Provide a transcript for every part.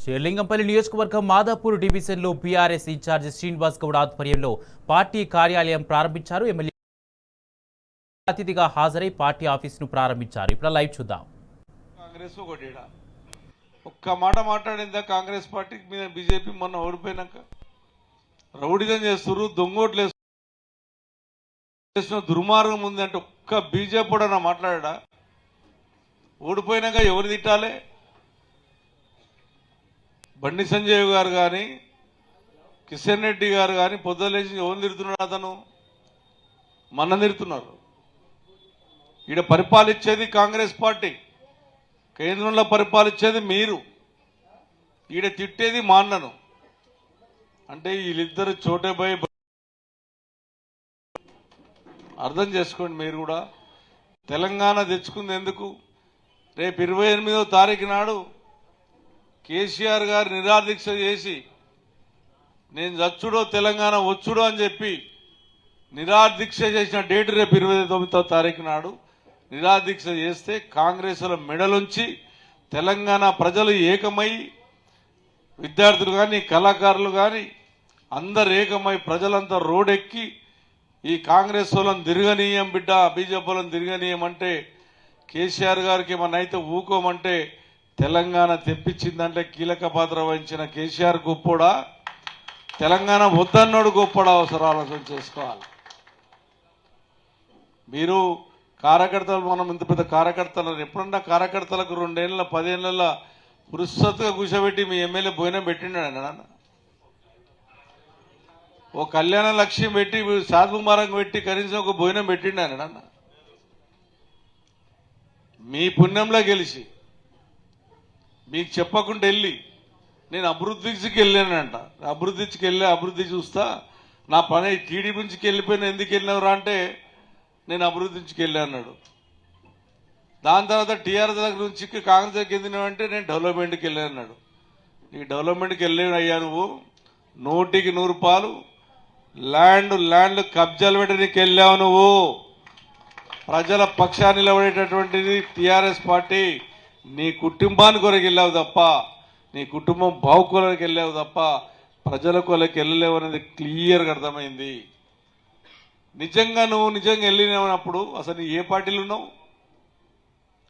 శేర్లింగంపల్లి నియోజకవర్గం మాదాపూర్ డివిజన్లో BRS incharge Srinivas Goud ఆధ్వర్యంలో పార్టీ కార్యాలయం ప్రారంభించారు. ఎమ్మెల్యే అతిథిగా హాజరై పార్టీ ఆఫీసును ప్రారంభించారు. ఇప్పుడు లైవ్ చూద్దాం. కాంగ్రెస్ ఒక్క మాట మాట్లాడిందా కాంగ్రెస్ పార్టీ మీద? బీజేపీ మొన్న ఓడిపోయినాక రౌడిజం చేస్తున్నారు, దొంగోట్లు వేస్తున్న దుర్మార్గం ఉంది అంటే ఒక్క బీజేపీ కూడా మాట్లాడా? ఓడిపోయినాక ఎవరు తిట్టాలి? బండి సంజయ్ గారు కానీ కిషన్ రెడ్డి గారు కానీ పొద్దులేసి ఎవరు తిడుతున్నాడు? అతను మన తిడుతున్నారు. ఈడ పరిపాలించేది కాంగ్రెస్ పార్టీ, కేంద్రంలో పరిపాలించేది మీరు, ఈడ తిట్టేది మా అన్నను. అంటే వీళ్ళిద్దరు చోటేపోయి అర్థం చేసుకోండి. మీరు కూడా తెలంగాణ తెచ్చుకుంది ఎందుకు? రేపు 28వ తారీఖు నాడు కేసీఆర్ గారు నిరాదీక్ష చేసి నేను చచ్చుడో తెలంగాణ వచ్చుడో అని చెప్పి నిరాదీక్ష చేసిన డేట్ రేపు 29వ తారీఖు నాడు నిరాదీక్ష చేస్తే కాంగ్రెస్ల మెడలుంచి తెలంగాణ ప్రజలు ఏకమై, విద్యార్థులు కానీ కళాకారులు కానీ అందరు ఏకమై ప్రజలంతా రోడెక్కి ఈ కాంగ్రెస్ వాళ్ళని తిరగనీయం బిడ్డ, బీజేపీ వాళ్ళని తిరగనీయమంటే, కేసీఆర్ గారికి ఏమన్నా అయితే ఊకోమంటే తెలంగాణ తెప్పించిందంటే కీలక పాత్ర వహించిన కేసీఆర్ గొప్పోడా, తెలంగాణ వద్దన్నోడు గొప్పోడా? అవసరం ఆలోచన చేసుకోవాలి. మీరు కార్యకర్తలు, మనం ఇంత పెద్ద కార్యకర్తలు, ఎప్పుడన్నా కార్యకర్తలకు 2 ఏళ్ళ 10 ఏళ్ళ పురుషత్తుగా కూర్చోబెట్టి మీ ఎమ్మెల్యే భోజనం పెట్టిండాడు అన్న? ఓ కళ్యాణ లక్ష్యం పెట్టి సాధుమారం పెట్టి కనీసం ఒక భోజనం పెట్టిండాడు అన్న? మీ పుణ్యంలో గెలిచి మీకు చెప్పకుండా వెళ్ళి నేను అభివృద్ధికి వెళ్ళానంట. అభివృద్ధి చూస్తా, నా పని టీడీపీ నుంచి వెళ్ళిపోయినా ఎందుకు వెళ్ళినవరా అంటే నేను అభివృద్ధికి వెళ్ళాన్నాడు. దాని తర్వాత టీఆర్ఎస్ దగ్గర నుంచి కాంగ్రెస్ దగ్గరికి వెళ్ళినావంటే నేను డెవలప్మెంట్కి వెళ్ళాన్నాడు. నీ డెవలప్మెంట్కి వెళ్ళాను అయ్యా, నువ్వు 100కి 100 రూపాయలు ల్యాండ్ కబ్జాలు పెట్టడానికి వెళ్ళావు. నువ్వు ప్రజల పక్షాన్ని నిలబడేటటువంటిది టీఆర్ఎస్ పార్టీ. నీ కుటుంబానికి కొరకు వెళ్ళావు తప్ప, నీ కుటుంబం బావుకోలకి వెళ్ళావు తప్ప ప్రజల కొలకి వెళ్ళలేవు అనేది క్లియర్గా అర్థమైంది. నువ్వు నిజంగా వెళ్ళినప్పుడు అసలు ఏ పార్టీలు ఉన్నావు?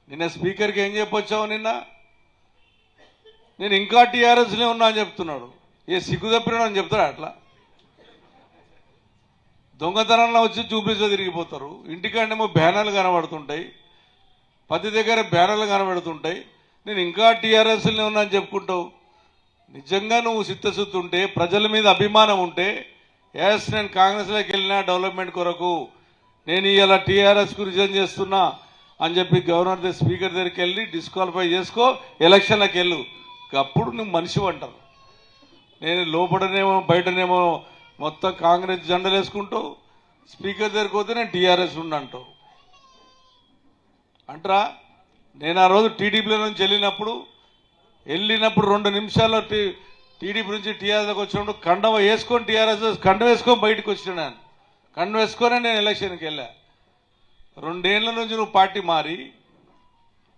నిన్న స్పీకర్కి ఏం చెప్పొచ్చావు? నిన్న నేను ఇంకా టీఆర్ఎస్లో ఉన్నా అని చెప్తున్నాడు. ఏ సిగ్గు తప్పినా అని చెప్తాడు? అట్లా దొంగతనంలో వచ్చి చూపిస్తూ తిరిగిపోతారు. ఇంటికాడేమో బ్యానర్లు కనబడుతుంటాయి, ప్రతి దగ్గర బ్యానర్లు కనబడుతుంటాయి. నేను ఇంకా టీఆర్ఎస్లో ఉన్నా అని చెప్పుకుంటావు. నిజంగా నువ్వు చిత్తశుద్ధి ఉంటే, ప్రజల మీద అభిమానం ఉంటే, ఎస్ నేను కాంగ్రెస్లోకి వెళ్ళినా డెవలప్మెంట్ కొరకు, నేను ఇలా టీఆర్ఎస్కు రిజైన్ చేస్తున్నా అని చెప్పి గవర్నర్ స్పీకర్ దగ్గరికి వెళ్ళి డిస్క్వాలిఫై చేసుకో, ఎలక్షన్లకు వెళ్ళు. అప్పుడు నువ్వు మనిషి అంటారు. నేను లోపడనేమో బయటనేమో మొత్తం కాంగ్రెస్ జెండలు వేసుకుంటావు, స్పీకర్ దగ్గరికి పోతే నేను టీఆర్ఎస్ ఉండంటావు అంటారా? నేను ఆ రోజు టీడీపీలో నుంచి వెళ్ళినప్పుడు 2 నిమిషాల్లో టీడీపీ నుంచి టీఆర్ఎస్కి వచ్చినప్పుడు కండవ వేసుకొని టీఆర్ఎస్ కండ వేసుకొని బయటకు వచ్చినాను. కండ వేసుకొని నేను ఎలక్షన్కి వెళ్ళా. 2 ఏళ్ల నుంచి నువ్వు పార్టీ మారి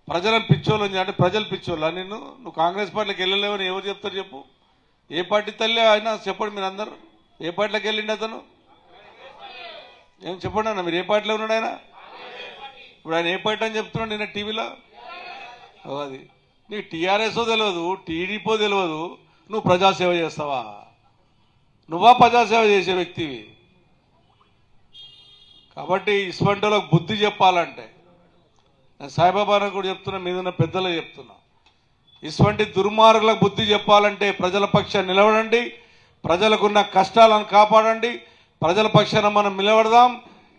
ప్రజలను పిచ్చోళ్ళని అంటే ప్రజలు పిచ్చోళ్ళ నిన్ను? నువ్వు కాంగ్రెస్ పార్టీకి వెళ్ళలేవని ఎవరు చెప్తారు చెప్పు? ఏ పార్టీ తల్లి అయినా చెప్పండి మీరు అందరూ. ఏ పార్టీలోకి వెళ్ళిండి అతను? ఏం చెప్పండి అన్న, మీరు ఏ పార్టీలో ఉన్నాడు ఆయన? ఇప్పుడు ఆయన ఏ పార్టీ అని చెప్తున్నాడు నిన్న టీవీలో? అది నీకు టీఆర్ఎస్ఓ తెలియదు, టీడీపీ తెలియదు, నువ్వు ప్రజాసేవ చేస్తావా? నువ్వా ప్రజాసేవ చేసే వ్యక్తివి? కాబట్టి ఇస్వంటోళ్ళకు బుద్ధి చెప్పాలంటే నేను సాయిబాబాను కూడా చెప్తున్నా, మీదున్న పెద్దలకు చెప్తున్నా, ఇటువంటి దుర్మార్గులకు బుద్ధి చెప్పాలంటే ప్రజల పక్షాన్ని నిలబడండి, ప్రజలకున్న కష్టాలను కాపాడండి, ప్రజల పక్షాన మనం నిలబడదాం.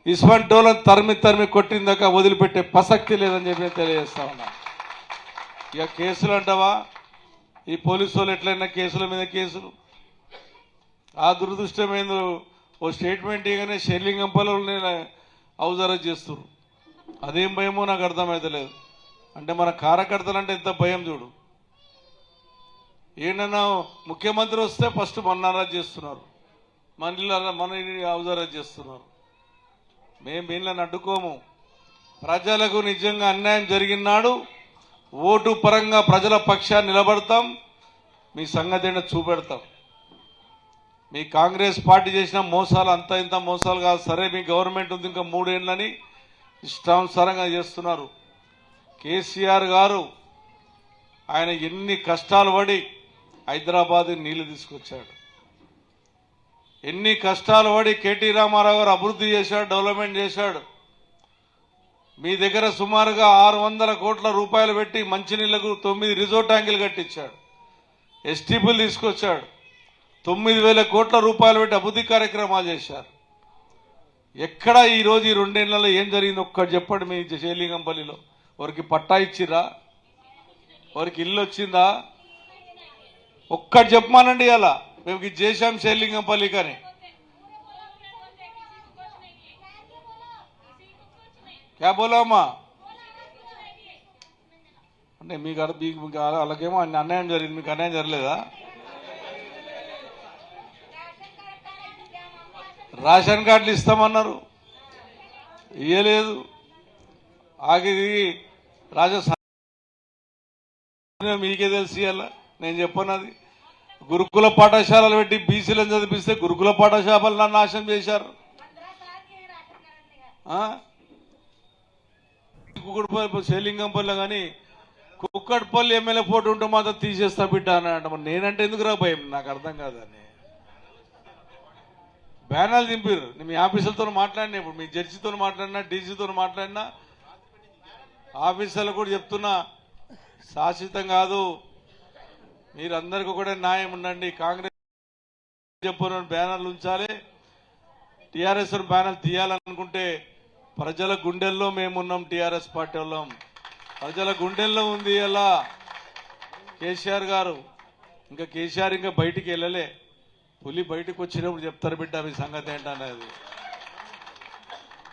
ఇస్వంటోళ్ళని తరిమి కొట్టిందాక వదిలిపెట్టే ప్రసక్తి లేదని చెప్పి నేను తెలియజేస్తా ఉన్నా. ఇక కేసులు అంటావా? ఈ పోలీసు వాళ్ళు ఎట్లయినా కేసుల మీద కేసులు. ఆ దురదృష్టమైందో ఓ స్టేట్మెంట్ ఇవ్వగానే షేర్లింగంపల్లి హౌస్ అరెస్ట్ చేస్తున్నారు. అదేం భయమో నాకు అర్థమవుతలేదు. అంటే మన కార్యకర్తలు అంటే ఎంత భయం చూడు. ఏంటన్నా ముఖ్యమంత్రి వస్తే ఫస్ట్ మన అరెస్ట్ చేస్తున్నారు, మన హౌస్ అరెస్ట్ చేస్తున్నారు. మేము వీళ్ళని అడ్డుకోము. ప్రజలకు నిజంగా అన్యాయం జరిగినాడు ఓటు పరంగా ప్రజల పక్షాన్ని నిలబడతాం. మీ సంగతి ఏంటో చూపెడతాం. మీ కాంగ్రెస్ పార్టీ చేసిన మోసాలు అంత ఇంత మోసాలు కాదు. సరే మీ గవర్నమెంట్ ఉంది ఇంకా 3 ఏళ్ళని ఇష్టానుసారంగా చేస్తున్నారు. కేసీఆర్ గారు ఆయన ఎన్ని కష్టాలు పడి హైదరాబాద్ నీళ్లు తీసుకొచ్చాడు, ఎన్ని కష్టాలు పడి కేటీ రామారావు గారు అభివృద్ధి చేశాడు, డెవలప్మెంట్ చేశాడు. మీ దగ్గర సుమారుగా 600 కోట్ల రూపాయలు పెట్టి మంచినీళ్లకు 9 రిజర్వ్ ట్యాంకులు కట్టించాడు, ఎస్టీపీలు తీసుకొచ్చాడు, 9,000 కోట్ల రూపాయలు పెట్టి అభివృద్ధి కార్యక్రమాలు చేశారు. ఎక్కడ ఈరోజు ఈ 2 ఏళ్లలో ఏం జరిగింది ఒక్కటి చెప్పండి. మీ శ్రీలింగంపల్లిలో వారికి పట్టా ఇచ్చిరా, వారికి ఇల్లు వచ్చిందా? ఒక్కటి చెప్పమానండి. అలా మేము ఇది చేశాం శ్రీలింగంపల్లి కానీ క్యా బోలామా అంటే మీకు అలాగేమో అన్యాయం జరిగింది, మీకు అన్యాయం జరగలేదా? రేషన్ కార్డులు ఇస్తామన్నారు, ఇయ్యలేదు. ఆగిది రాజస్థాన్ మీకే తెలిసి అలా నేను చెప్పన్నది. గురుకుల పాఠశాలలు పెట్టి బీసీలను చదివిస్తే గురుకుల పాఠశాలలు నాశనం చేశారు. శ్రీలింగంపల్లి కానీ కుక్కట్పల్లి ఎమ్మెల్యే పోటీ ఉంటే మాత్రం తీసేస్తా బిడ్డ అని అంట. నేనంటే ఎందుకు రా భయం, నాకు అర్థం కాదని బ్యానర్లు దింపారు. మీ ఆఫీసులతో మాట్లాడినా, ఇప్పుడు మీ జడ్జితో మాట్లాడినా, డీసీతో మాట్లాడినా, ఆఫీసర్లు కూడా చెప్తున్నా శాశ్వతం కాదు, మీరందరికీ కూడా న్యాయం ఉండండి. కాంగ్రెస్ చెప్పిన బ్యానర్లు ఉంచాలి, టీఆర్ఎస్ బ్యానర్లు తీయాలనుకుంటే ప్రజల గుండెల్లో మేమున్నాం. టీఆర్ఎస్ పార్టీ వాళ్ళం ప్రజల గుండెల్లో ఉంది. అలా కేసీఆర్ గారు ఇంకా కేసీఆర్ ఇంకా బయటికి వెళ్ళలే. పులి బయటకు వచ్చినప్పుడు చెప్తారు బిడ్డ మీ సంగతి ఏంటనేది.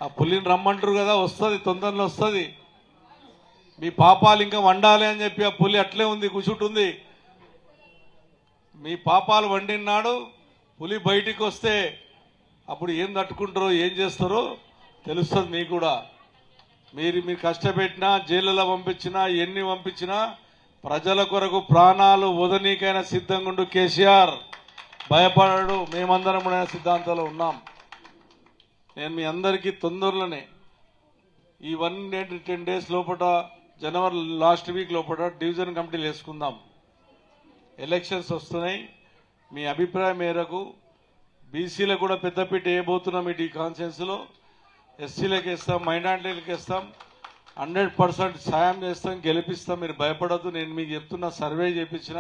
ఆ పులిని రమ్మంటారు కదా, వస్తుంది, తొందరలో వస్తుంది. మీ పాపాలు ఇంకా వండాలి అని చెప్పి ఆ పులి అట్లే ఉంది, కూర్చుంటుంది. మీ పాపాలు వండినాడు పులి బయటికి వస్తే అప్పుడు ఏం తట్టుకుంటారో ఏం చేస్తారో తెలుస్తుంది మీకు కూడా. మీరు కష్టపెట్టినా, జైలులో పంపించినా, ఎన్ని పంపించినా ప్రజల కొరకు ప్రాణాలు వదనీకైనా సిద్ధంగా ఉండు కేసీఆర్. భయపడడు. మేమందరం కూడా సిద్ధాంతాలు ఉన్నాం. నేను మీ అందరికీ తొందరలోనే ఈ 110 days లోపల, జనవరి లాస్ట్ వీక్ లోపల డివిజన్ కమిటీలు వేసుకుందాం. ఎలక్షన్స్ వస్తున్నాయి. మీ అభిప్రాయం మేరకు బీసీలకు కూడా పెద్దపీట వేయబోతున్నాం. ఈ కాన్ఫరెన్స్లో ఎస్సీలకు వేస్తాం, మైనార్టీలకు వేస్తాం, 100% సాయం చేస్తాం, గెలిపిస్తాం. మీరు భయపడద్దు. నేను మీకు చెప్తున్న సర్వే చేయించిన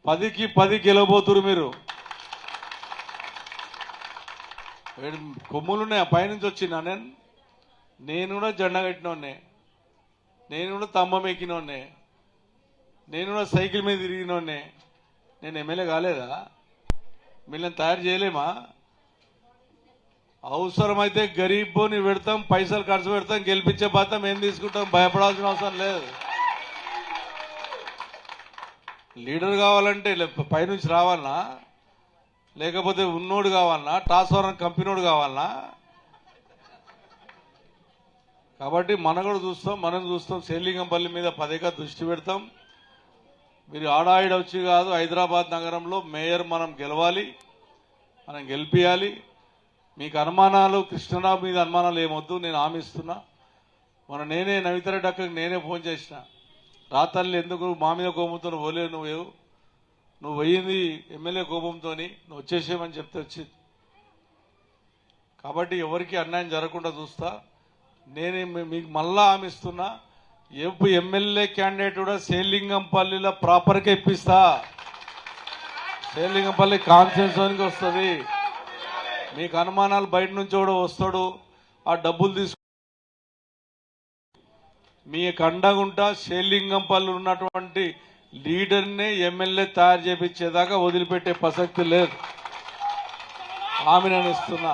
10కి 10 గెలవబోతురు. మీరు కొమ్ములున్నాయి, పైనుంచి వచ్చినా నేను కూడా జెండా కట్టినోన్నే, నేను కూడా స్తంభం ఎక్కినోన్నే, నేను కూడా సైకిల్ మీద తిరిగినోన్నే. నేను ఎమ్మెల్యే కాలేదా? వీళ్ళని తయారు చేయలేమా? అవసరమైతే గరీబ్ని పెడతాం, పైసలు ఖర్చు పెడతాం, గెలిపించే బాధ్యత మేము తీసుకుంటాం. భయపడాల్సిన అవసరం లేదు. లీడర్ కావాలంటే పైనుంచి రావాలనా, లేకపోతే ఉన్నోడు కావాలనా, ట్రాన్స్ఫార్మర్ కంపెనీడు కావాలనా? కాబట్టి మనం కూడా చూస్తాం. శ్రీలింగంపల్లి మీద పదేగా దృష్టి పెడతాం. మీరు ఆడాయిడ వచ్చి కాదు, హైదరాబాద్ నగరంలో మేయర్ మనం గెలవాలి, మనం గెలిపియాలి. మీకు అనుమానాలు, కృష్ణరావు మీద అనుమానాలు ఏమొద్దు, నేను హామీ ఇస్తున్నా. నేనే నవితారెడ్డి అక్కడికి నేనే ఫోన్ చేసిన. రాతల్లి ఎందుకు మా మీద కోపంతో పోలేవు, నువ్వు పోయింది ఎమ్మెల్యే కోపంతో, నువ్వు వచ్చేసేమని చెప్తే వచ్చి. కాబట్టి ఎవరికి అన్యాయం జరగకుండా చూస్తా. నేనే మీకు మళ్ళా హామీ ఇస్తున్నా. ఎమ్మెల్యే క్యాండిడేట్ కూడా శ్రీలింగంపల్లిలో ప్రాపర్గా ఇప్పిస్తా. శ్రీలింగంపల్లి కాన్స్టిట్యూన్సీకి వస్తుంది. మీకు అనుమానాలు బయట నుంచి కూడా వస్తాడు, ఆ డబ్బులు తీసుకు మీ కండగుంట శ్రీలింగంపల్లి ఉన్నటువంటి లీడర్నే ఎమ్మెల్యే తయారు చేపించేదాకా వదిలిపెట్టే ప్రసక్తి లేదు. హామీ నేను ఇస్తున్నా.